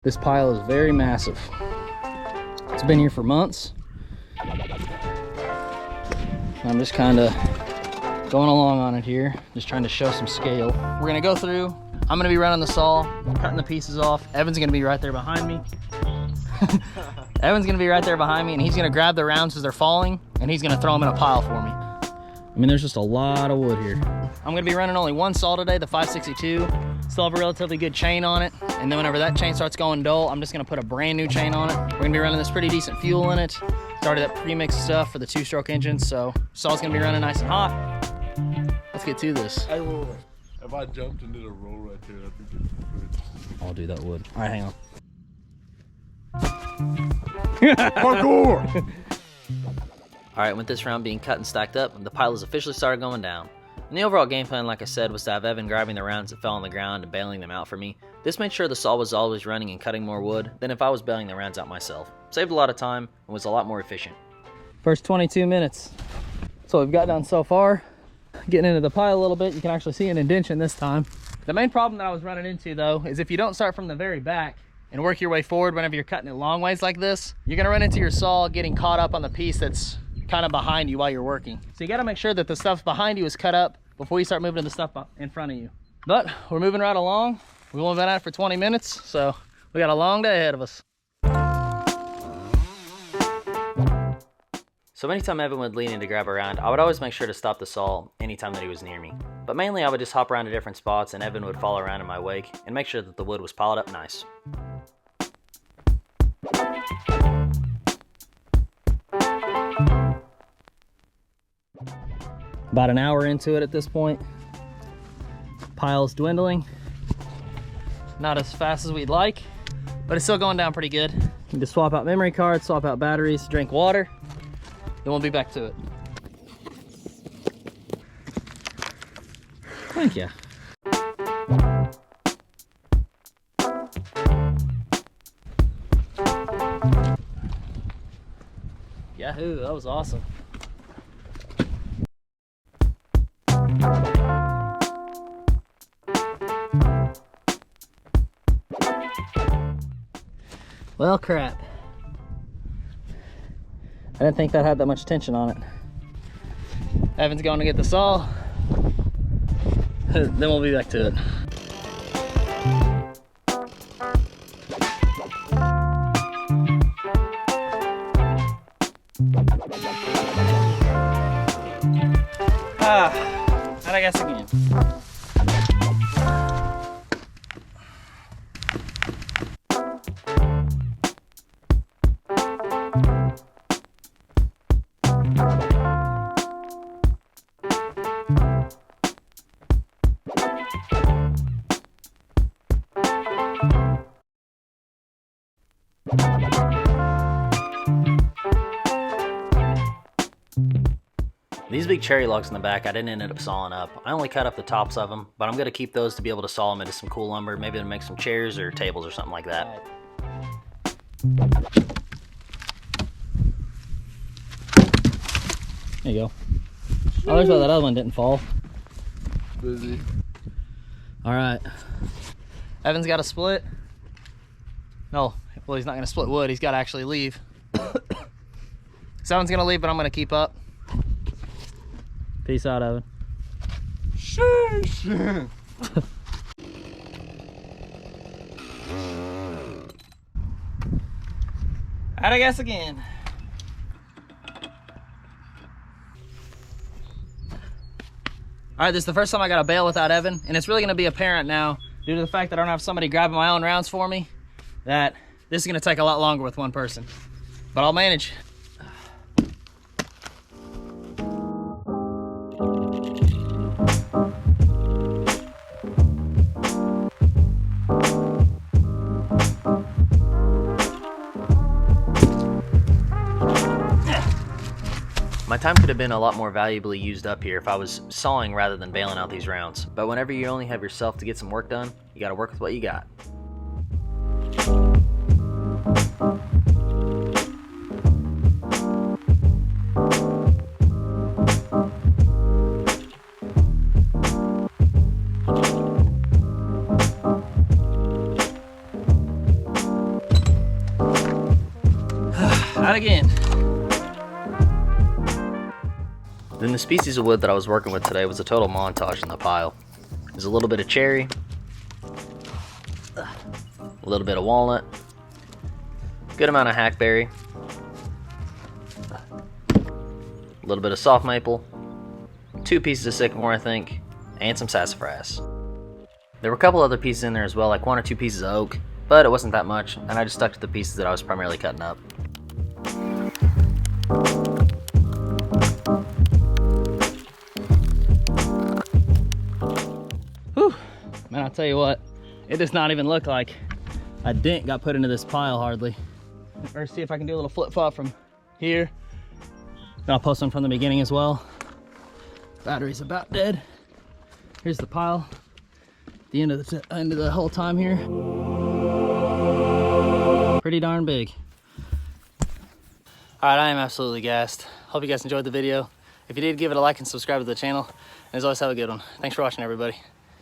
This pile is very massive. It's been here for months. I'm just kind of going along on it here, just trying to show some scale. We're gonna go through. I'm gonna be running the saw, cutting the pieces off. Evan's gonna be right there behind me. Evan's gonna be right there behind me, and he's gonna grab the rounds as they're falling, and he's gonna throw them in a pile for me. I mean, there's just a lot of wood here. I'm gonna be running only one saw today, the 562. Still have a relatively good chain on it, and then whenever that chain starts going dull, I'm just gonna put a brand new chain on it. We're gonna be running this pretty decent fuel in it. Started that pre-mixed stuff for the 2-stroke engine, so saw's gonna be running nice and hot. Let's get to this. Hey, if I jumped and did a roll right there, I think it's good. I'll do that wood. All right, hang on. Parkour! All right, with this round being cut and stacked up, the pile has officially started going down. And the overall game plan, like I said, was to have Evan grabbing the rounds that fell on the ground and bailing them out for me. This made sure the saw was always running and cutting more wood than if I was bailing the rounds out myself. Saved a lot of time and was a lot more efficient. First 22 minutes. That's what we've got done so far. Getting into the pile a little bit, you can actually see an indentation this time. The main problem that I was running into though, is if you don't start from the very back and work your way forward whenever you're cutting it long ways like this, you're gonna run into your saw getting caught up on the piece that's kind of behind you while you're working. So you gotta make sure that the stuff behind you is cut up before you start moving to the stuff in front of you. But we're moving right along. We've only been at it for 20 minutes, so we got a long day ahead of us. So anytime Evan would lean in to grab a round, I would always make sure to stop the saw anytime that he was near me. But mainly I would just hop around to different spots and Evan would follow around in my wake and make sure that the wood was piled up nice. About an hour into it at this point. Pile's dwindling. Not as fast as we'd like, but it's still going down pretty good. You can just swap out memory cards, swap out batteries, drink water, then we'll be back to it. Thank you. Yahoo, that was awesome. Well, crap. I didn't think that had that much tension on it. Evan's going to get the saw. Then we'll be back to it. And I guess again. These big cherry logs in the back I didn't end up sawing up. I only cut up the tops of them, but I'm going to keep those to be able to saw them into some cool lumber, maybe to make some chairs or tables or something like that. There you go. Oh, there's why that other one didn't fall. Busy. All right. Evan's got to split. No, well, he's not going to split wood. He's got to actually leave. So Evan's going to leave, but I'm going to keep up. Peace out, Evan. Sheesh. Alright, I guess again. Alright, this is the first time I got a bale without Evan, and it's really going to be apparent now, due to the fact that I don't have somebody grabbing my own rounds for me, that this is going to take a lot longer with one person. But I'll manage. My time could have been a lot more valuably used up here if I was sawing rather than bailing out these rounds, but whenever you only have yourself to get some work done, you gotta work with what you got. Not again. Then the species of wood that I was working with today was a total montage in the pile. There's a little bit of cherry, a little bit of walnut, good amount of hackberry, a little bit of soft maple, 2 pieces of sycamore I think, and some sassafras. There were a couple other pieces in there as well, like 1 or 2 pieces of oak, but it wasn't that much, and I just stuck to the pieces that I was primarily cutting up. Whew. Man, I'll tell you what, it does not even look like a dent got put into this pile hardly. Or see if I can do a little flip flop from here. Then I'll post one from the beginning as well. Battery's about dead. Here's the pile. The end of the whole time here. Pretty darn big. All right, I am absolutely gassed. Hope you guys enjoyed the video. If you did, give it a like and subscribe to the channel. And as always, have a good one. Thanks for watching, everybody.